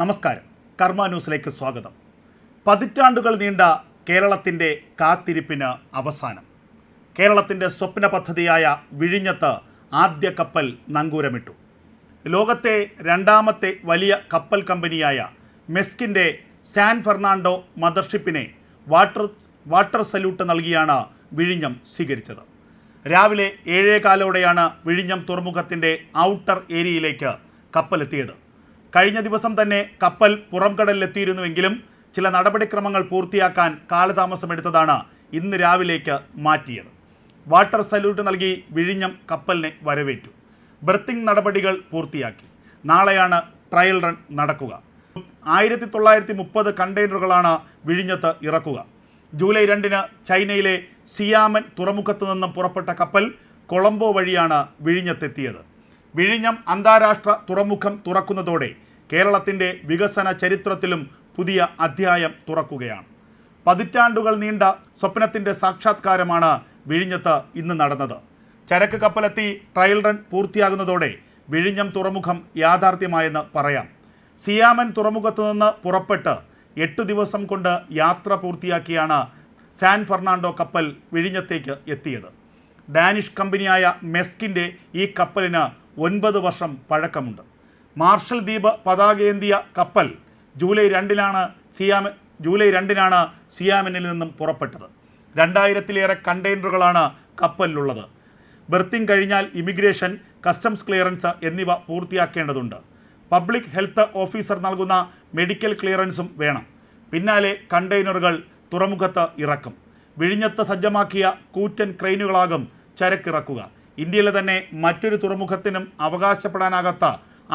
നമസ്കാരം. കർമ്മ ന്യൂസിലേക്ക് സ്വാഗതം. പതിറ്റാണ്ടുകൾ നീണ്ട കേരളത്തിൻ്റെ കാത്തിരിപ്പിന് അവസാനം. കേരളത്തിൻ്റെ സ്വപ്ന പദ്ധതിയായ വിഴിഞ്ഞത്ത് ആദ്യ കപ്പൽ നങ്കൂരമിട്ടു. ലോകത്തെ രണ്ടാമത്തെ വലിയ കപ്പൽ കമ്പനിയായ മെസ്കിൻ്റെ സാൻ ഫെർണാണ്ടോ മദർഷിപ്പിനെ വാട്ടർ സല്യൂട്ട് നൽകിയാണ് വിഴിഞ്ഞം സ്വീകരിച്ചത്. രാവിലെ 7:15 വിഴിഞ്ഞം തുറമുഖത്തിൻ്റെ ഔട്ടർ ഏരിയയിലേക്ക് കപ്പലെത്തിയത്. കഴിഞ്ഞ ദിവസം തന്നെ കപ്പൽ പുറംകടലിലെത്തിയിരുന്നുവെങ്കിലും ചില നടപടിക്രമങ്ങൾ പൂർത്തിയാക്കാൻ കാലതാമസമെടുത്തതാണ് ഇന്ന് രാവിലേക്ക് മാറ്റിയത്. വാട്ടർ സല്യൂട്ട് നൽകി വിഴിഞ്ഞം കപ്പലിനെ വരവേറ്റു. ബെർത്തിങ് നടപടികൾ പൂർത്തിയാക്കി. നാളെയാണ് ട്രയൽ റൺ നടക്കുക. 1930 കണ്ടെയ്നറുകളാണ് വിഴിഞ്ഞത്ത് ഇറക്കുക. ജൂലൈ 2 ചൈനയിലെ സിയാമൻ തുറമുഖത്ത് നിന്നും പുറപ്പെട്ട കപ്പൽ കൊളംബോ വഴിയാണ് വിഴിഞ്ഞത്തെത്തിയത്. വിഴിഞ്ഞം അന്താരാഷ്ട്ര തുറമുഖം തുറക്കുന്നതോടെ കേരളത്തിൻ്റെ വികസന ചരിത്രത്തിലും പുതിയ അധ്യായം തുറക്കുകയാണ്. പതിറ്റാണ്ടുകൾ നീണ്ട സ്വപ്നത്തിൻ്റെ സാക്ഷാത്കാരമാണ് വിഴിഞ്ഞത്ത് ഇന്ന് നടന്നത്. ചരക്ക് കപ്പലെത്തി ട്രയൽ റൺ പൂർത്തിയാകുന്നതോടെ വിഴിഞ്ഞം തുറമുഖം യാഥാർത്ഥ്യമായെന്ന് പറയാം. സിയാമൻ തുറമുഖത്ത് നിന്ന് പുറപ്പെട്ട് 8 ദിവസം കൊണ്ട് യാത്ര പൂർത്തിയാക്കിയാണ് സാൻ ഫെർണാണ്ടോ കപ്പൽ വിഴിഞ്ഞത്തേക്ക് എത്തിയത്. ഡാനിഷ് കമ്പനിയായ മെസ്കിൻ്റെ ഈ കപ്പലിന് 9 വർഷം പഴക്കമുണ്ട്. മാർഷൽ ദ്വീപ് പതാകയേന്തിയ കപ്പൽ ജൂലൈ 2 സിയാമനിൽ നിന്നും പുറപ്പെട്ടത്. 2000-ലേറെ കണ്ടെയ്നറുകളാണ് കപ്പലിലുള്ളത്. ബെർത്തിങ് കഴിഞ്ഞാൽ ഇമിഗ്രേഷൻ, കസ്റ്റംസ് ക്ലിയറൻസ് എന്നിവ പൂർത്തിയാക്കേണ്ടതുണ്ട്. പബ്ലിക് ഹെൽത്ത് ഓഫീസർ നൽകുന്ന മെഡിക്കൽ ക്ലിയറൻസും വേണം. പിന്നാലെ കണ്ടെയ്നറുകൾ തുറമുഖത്ത് ഇറക്കും. വിഴിഞ്ഞത്ത് സജ്ജമാക്കിയ കൂറ്റൻ ക്രെയിനുകളാകും ചരക്കിറക്കുക. ഇന്ത്യയിലെ തന്നെ മറ്റൊരു തുറമുഖത്തിനും അവകാശപ്പെടാനാകാത്ത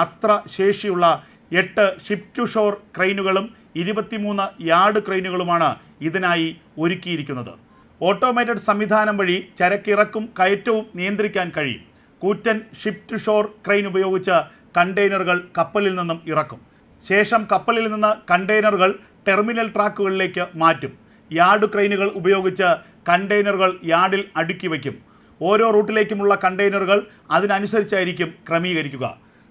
അത്ര ശേഷിയുള്ള 8 ഷിപ്പ് ടു ഷോർ ക്രെയിനുകളും 23 യാർഡ് ക്രെയിനുകളുമാണ് ഇതിനായി ഒരുക്കിയിരിക്കുന്നത്. ഓട്ടോമേറ്റഡ് സംവിധാനം വഴി ചരക്കിറക്കും കയറ്റവും നിയന്ത്രിക്കാൻ കഴിയും. കൂറ്റൻ ഷിപ്പ് ടു ഷോർ ക്രെയിൻ ഉപയോഗിച്ച് കണ്ടെയ്നറുകൾ കപ്പലിൽ നിന്നും ഇറക്കും. ശേഷം കപ്പലിൽ നിന്ന് കണ്ടെയ്നറുകൾ ടെർമിനൽ ട്രാക്കുകളിലേക്ക് മാറ്റും. യാർഡ് ക്രെയിനുകൾ ഉപയോഗിച്ച് കണ്ടെയ്നറുകൾ യാർഡിൽ അടുക്കി വയ്ക്കും. ഓരോ റൂട്ടിലേക്കുമുള്ള കണ്ടെയ്നറുകൾ അതിനനുസരിച്ചായിരിക്കും ക്രമീകരിക്കുക.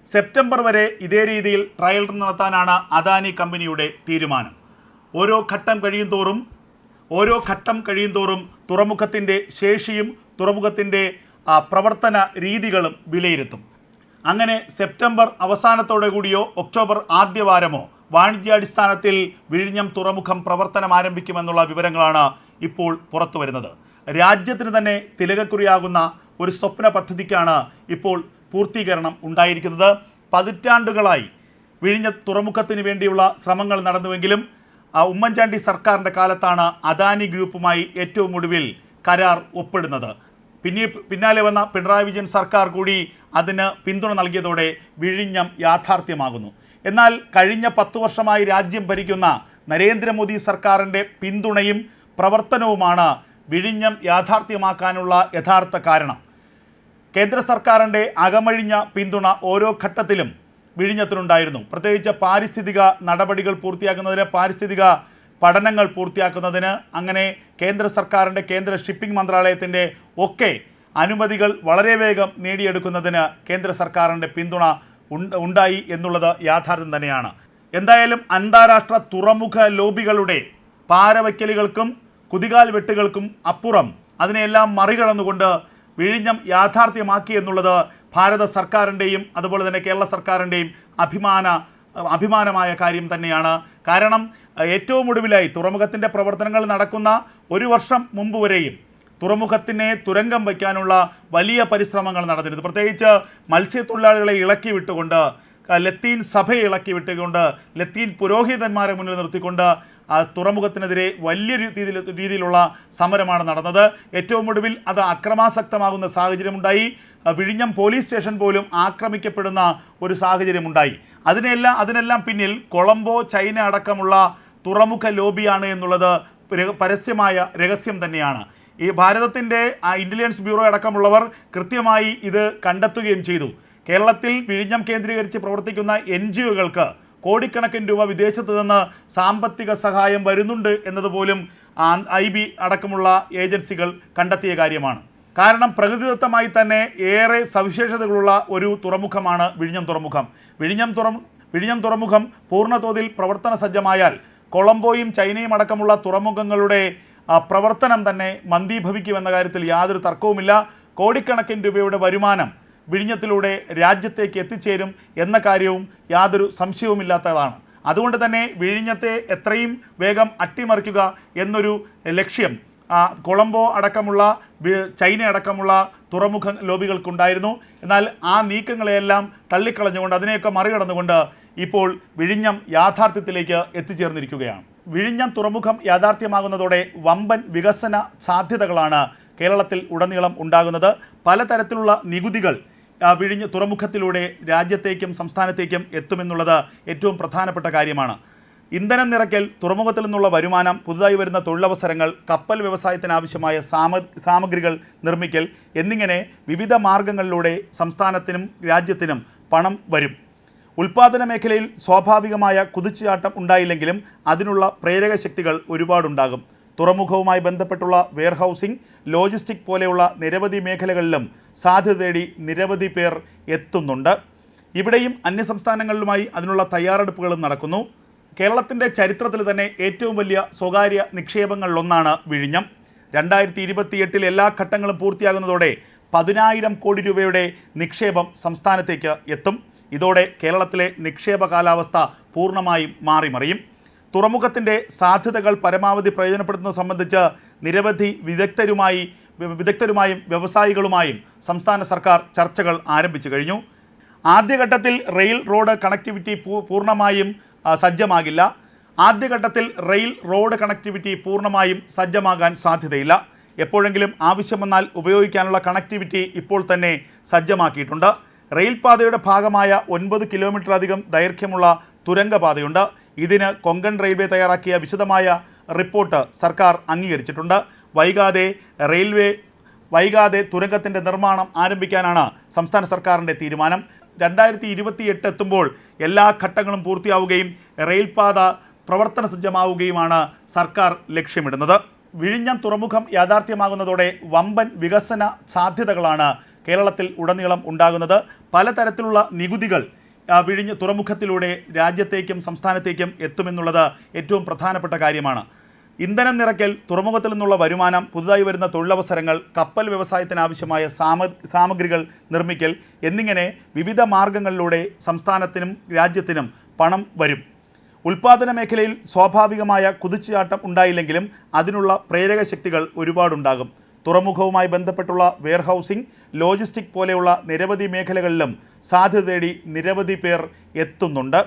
സെപ്റ്റംബർ വരെ ഇതേ രീതിയിൽ ട്രയൽ റൺ നടത്താനാണ് അദാനി കമ്പനിയുടെ തീരുമാനം. ഓരോ ഘട്ടം കഴിയും തോറും തുറമുഖത്തിൻ്റെ ശേഷിയും തുറമുഖത്തിൻ്റെ പ്രവർത്തന രീതികളും വിലയിരുത്തും. അങ്ങനെ സെപ്റ്റംബർ അവസാനത്തോടെ കൂടിയോ ഒക്ടോബർ ആദ്യവാരമോ വാണിജ്യാടിസ്ഥാനത്തിൽ വിഴിഞ്ഞം തുറമുഖം പ്രവർത്തനം ആരംഭിക്കുമെന്നുള്ള വിവരങ്ങളാണ് ഇപ്പോൾ പുറത്തു വരുന്നത്. രാജ്യത്തിന് തന്നെ തിലകക്കുറിയാകുന്ന ഒരു സ്വപ്ന പദ്ധതിക്കാണ് ഇപ്പോൾ പൂർത്തീകരണം ഉണ്ടായിരിക്കുന്നത്. പതിറ്റാണ്ടുകളായി വിഴിഞ്ഞ തുറമുഖത്തിന് വേണ്ടിയുള്ള ശ്രമങ്ങൾ നടന്നുവെങ്കിലും ഉമ്മൻചാണ്ടി സർക്കാരിൻ്റെ കാലത്താണ് അദാനി ഗ്രൂപ്പുമായി ഏറ്റവും ഒടുവിൽ കരാർ ഒപ്പിടുന്നത്. പിന്നാലെ വന്ന പിണറായി വിജയൻ സർക്കാർ കൂടി അതിന് പിന്തുണ നൽകിയതോടെ വിഴിഞ്ഞം യാഥാർത്ഥ്യമാകുന്നു. എന്നാൽ കഴിഞ്ഞ 10 വർഷമായി രാജ്യം ഭരിക്കുന്ന നരേന്ദ്രമോദി സർക്കാരിൻ്റെ പിന്തുണയും പ്രവർത്തനവുമാണ് വിഴിഞ്ഞം യാഥാർത്ഥ്യമാക്കാനുള്ള യഥാർത്ഥ കാരണം. കേന്ദ്ര സർക്കാരിൻ്റെ അകമഴിഞ്ഞ പിന്തുണ ഓരോ ഘട്ടത്തിലും വിഴിഞ്ഞത്തിനുണ്ടായിരുന്നു. പ്രത്യേകിച്ച് പാരിസ്ഥിതിക നടപടികൾ പൂർത്തിയാക്കുന്നതിന്, പാരിസ്ഥിതിക പഠനങ്ങൾ പൂർത്തിയാക്കുന്നതിന്, അങ്ങനെ കേന്ദ്ര സർക്കാരിൻ്റെ കേന്ദ്ര ഷിപ്പിംഗ് മന്ത്രാലയത്തിൻ്റെ ഒക്കെ അനുമതികൾ വളരെ വേഗം നേടിയെടുക്കുന്നതിന് കേന്ദ്ര സർക്കാരിൻ്റെ പിന്തുണ ഉണ്ടായി എന്നുള്ളത് യാഥാർത്ഥ്യം തന്നെയാണ്. എന്തായാലും അന്താരാഷ്ട്ര തുറമുഖ ലോബികളുടെ പാരവയ്ക്കലുകൾക്കും കുതികാൽ വെട്ടുകൾക്കും അപ്പുറം അതിനെല്ലാം മറികടന്നുകൊണ്ട് വിഴിഞ്ഞം യാഥാർത്ഥ്യമാക്കി എന്നുള്ളത് ഭാരത സർക്കാരിൻ്റെയും അതുപോലെ തന്നെ കേരള സർക്കാരിൻ്റെയും അഭിമാനമായ കാര്യം തന്നെയാണ്. കാരണം ഏറ്റവും ഒടുവിലായി തുറമുഖത്തിൻ്റെ പ്രവർത്തനങ്ങൾ നടക്കുന്ന 1 വർഷം മുമ്പ് വരെയും തുറമുഖത്തിനെ തുരങ്കം വയ്ക്കാനുള്ള വലിയ പരിശ്രമങ്ങൾ നടന്നിരുന്നു. പ്രത്യേകിച്ച് മത്സ്യത്തൊഴിലാളികളെ ഇളക്കി വിട്ടുകൊണ്ട്, ലത്തീൻ സഭയെ ഇളക്കി വിട്ടുകൊണ്ട്, ലത്തീൻ പുരോഹിതന്മാരെ മുന്നിൽ നിർത്തിക്കൊണ്ട് തുറമുഖത്തിനെതിരെ വലിയ രീതിയിലുള്ള സമരമാണ് നടന്നത്. ഏറ്റവും ഒടുവിൽ അത് അക്രമാസക്തമാകുന്ന സാഹചര്യമുണ്ടായി. വിഴിഞ്ഞം പോലീസ് സ്റ്റേഷൻ പോലും ആക്രമിക്കപ്പെടുന്ന ഒരു സാഹചര്യമുണ്ടായി. അതിനെല്ലാം പിന്നിൽ കൊളംബോ, ചൈന അടക്കമുള്ള തുറമുഖ ലോബിയാണ് എന്നുള്ളത് പരസ്യമായ രഹസ്യം തന്നെയാണ്. ഈ ഭാരതത്തിൻ്റെ ഇൻ്റലിജൻസ് ബ്യൂറോ അടക്കമുള്ളവർ കൃത്യമായി ഇത് കണ്ടെത്തുകയും ചെയ്തു. കേരളത്തിൽ വിഴിഞ്ഞം കേന്ദ്രീകരിച്ച് പ്രവർത്തിക്കുന്ന NGOകൾക്ക് കോടിക്കണക്കിന് രൂപ വിദേശത്ത് നിന്ന് സാമ്പത്തിക സഹായം വരുന്നുണ്ട് എന്നതുപോലും IB അടക്കമുള്ള ഏജൻസികൾ കണ്ടെത്തിയ കാര്യമാണ്. കാരണം പ്രകൃതിദത്തമായി തന്നെ ഏറെ സവിശേഷതകളുള്ള ഒരു തുറമുഖമാണ് വിഴിഞ്ഞം തുറമുഖം. വിഴിഞ്ഞം തുറമുഖം പൂർണ്ണതോതിൽ പ്രവർത്തന സജ്ജമായാൽ കൊളംബോയും ചൈനയും അടക്കമുള്ള തുറമുഖങ്ങളുടെ പ്രവർത്തനം തന്നെ മന്ദീഭവിക്കുമെന്ന കാര്യത്തിൽ യാതൊരു തർക്കവുമില്ല. കോടിക്കണക്കിന് രൂപയുടെ വരുമാനം വിഴിഞ്ഞത്തിലൂടെ രാജ്യത്തേക്ക് എത്തിച്ചേരും എന്ന കാര്യവും യാതൊരു സംശയവുമില്ലാത്തതാണ്. അതുകൊണ്ട് തന്നെ വിഴിഞ്ഞത്തെ എത്രയും വേഗം അട്ടിമറിക്കുക എന്നൊരു ലക്ഷ്യം കൊളംബോ അടക്കമുള്ള ചൈന അടക്കമുള്ള തുറമുഖ ലോബികൾക്കുണ്ടായിരുന്നു. എന്നാൽ ആ നീക്കങ്ങളെയെല്ലാം തള്ളിക്കളഞ്ഞുകൊണ്ട് അതിനെയൊക്കെ മറികടന്നുകൊണ്ട് ഇപ്പോൾ വിഴിഞ്ഞം യാഥാർത്ഥ്യത്തിലേക്ക് എത്തിച്ചേർന്നിരിക്കുകയാണ്. വിഴിഞ്ഞം തുറമുഖം യാഥാർത്ഥ്യമാകുന്നതോടെ വമ്പൻ വികസന സാധ്യതകളാണ് കേരളത്തിൽ ഉടനീളം ഉണ്ടാകുന്നത്. പലതരത്തിലുള്ള നികുതികൾ വിഴിഞ്ഞ തുറമുഖത്തിലൂടെ രാജ്യത്തേക്കും സംസ്ഥാനത്തേക്കും എത്തുമെന്നുള്ളത് ഏറ്റവും പ്രധാനപ്പെട്ട കാര്യമാണ്. ഇന്ധനം നിറയ്ക്കൽ, തുറമുഖത്തിൽ നിന്നുള്ള വരുമാനം, പുതുതായി വരുന്ന തൊഴിലവസരങ്ങൾ, കപ്പൽ വ്യവസായത്തിനാവശ്യമായ സാമഗ്രികൾ നിർമ്മിക്കൽ എന്നിങ്ങനെ വിവിധ മാർഗങ്ങളിലൂടെ സംസ്ഥാനത്തിനും രാജ്യത്തിനും പണം വരും. ഉൽപ്പാദന മേഖലയിൽ സ്വാഭാവികമായ കുതിച്ചുചാട്ടം ഉണ്ടായില്ലെങ്കിലും അതിനുള്ള പ്രേരക ശക്തികൾ ഒരുപാടുണ്ടാകും. തുറമുഖവുമായി ബന്ധപ്പെട്ടുള്ള വെയർഹൗസിംഗ്, ലോജിസ്റ്റിക് പോലെയുള്ള നിരവധി മേഖലകളിലും സാധ്യത തേടി നിരവധി പേർ എത്തുന്നുണ്ട്. ഇവിടെയും അന്യസംസ്ഥാനങ്ങളിലുമായി അതിനുള്ള തയ്യാറെടുപ്പുകളും നടക്കുന്നു. കേരളത്തിൻ്റെ ചരിത്രത്തിൽ തന്നെ ഏറ്റവും വലിയ സ്വകാര്യ നിക്ഷേപങ്ങളിലൊന്നാണ് വിഴിഞ്ഞം. 2028 എല്ലാ ഘട്ടങ്ങളും പൂർത്തിയാകുന്നതോടെ 10,000 കോടി രൂപയുടെ നിക്ഷേപം സംസ്ഥാനത്തേക്ക് എത്തും. ഇതോടെ കേരളത്തിലെ നിക്ഷേപ കാലാവസ്ഥ പൂർണ്ണമായും മാറിമറിയും. തുറമുഖത്തിൻ്റെ സാധ്യതകൾ പരമാവധി പ്രയോജനപ്പെടുത്തുന്നത് സംബന്ധിച്ച് നിരവധി വിദഗ്ധരുമായും വ്യവസായികളുമായും സംസ്ഥാന സർക്കാർ ചർച്ചകൾ ആരംഭിച്ചു കഴിഞ്ഞു. ആദ്യഘട്ടത്തിൽ റെയിൽ റോഡ് കണക്ടിവിറ്റി പൂർണ്ണമായും സജ്ജമാകില്ല. ആദ്യഘട്ടത്തിൽ റെയിൽ റോഡ് കണക്ടിവിറ്റി പൂർണ്ണമായും സജ്ജമാകാൻ സാധ്യതയില്ല. എപ്പോഴെങ്കിലും ആവശ്യം വന്നാൽ ഉപയോഗിക്കാനുള്ള കണക്ടിവിറ്റി ഇപ്പോൾ തന്നെ സജ്ജമാക്കിയിട്ടുണ്ട്. റെയിൽപാതയുടെ ഭാഗമായ 9 കിലോമീറ്ററിലധികം ദൈർഘ്യമുള്ള തുരങ്കപാതയുണ്ട്. ഇതിന് കൊങ്കൺ റെയിൽവേ തയ്യാറാക്കിയ വിശദമായ റിപ്പോർട്ട് സർക്കാർ അംഗീകരിച്ചിട്ടുണ്ട്. വൈകാതെ തുരങ്കത്തിൻ്റെ നിർമ്മാണം ആരംഭിക്കാനാണ് സംസ്ഥാന സർക്കാരിൻ്റെ തീരുമാനം. 2028 എത്തുമ്പോൾ എല്ലാ ഘട്ടങ്ങളും പൂർത്തിയാവുകയും റെയിൽപാത പ്രവർത്തന സജ്ജമാവുകയുമാണ് സർക്കാർ ലക്ഷ്യമിടുന്നത്. വിഴിഞ്ഞം തുറമുഖം യാഥാർത്ഥ്യമാകുന്നതോടെ വമ്പൻ വികസന സാധ്യതകളാണ് കേരളത്തിൽ ഉടനീളം ഉണ്ടാകുന്നത്. പലതരത്തിലുള്ള നികുതികൾ വിഴിഞ്ഞ തുറമുഖത്തിലൂടെ രാജ്യത്തേക്കും സംസ്ഥാനത്തേക്കും എത്തുമെന്നുള്ളത് ഏറ്റവും പ്രധാനപ്പെട്ട കാര്യമാണ്. ഇന്ധനം നിറയ്ക്കൽ, തുറമുഖത്തിൽ നിന്നുള്ള വരുമാനം, പുതുതായി വരുന്ന തൊഴിലവസരങ്ങൾ, കപ്പൽ വ്യവസായത്തിനാവശ്യമായ സാമഗ്രികൾ നിർമ്മിക്കൽ എന്നിങ്ങനെ വിവിധ മാർഗങ്ങളിലൂടെ സംസ്ഥാനത്തിനും രാജ്യത്തിനും പണം വരും. ഉൽപ്പാദന മേഖലയിൽ സ്വാഭാവികമായ കുതിച്ചുചാട്ടം ഉണ്ടായില്ലെങ്കിലും അതിനുള്ള പ്രേരക ശക്തികൾ ഒരുപാടുണ്ടാകും. തുറമുഖവുമായി ബന്ധപ്പെട്ടുള്ള വെയർഹൗസിംഗ്, ലോജിസ്റ്റിക് പോലെയുള്ള നിരവധി മേഖലകളിലും സാധ്യത തേടി നിരവധി പേർ എത്തുന്നുണ്ട്.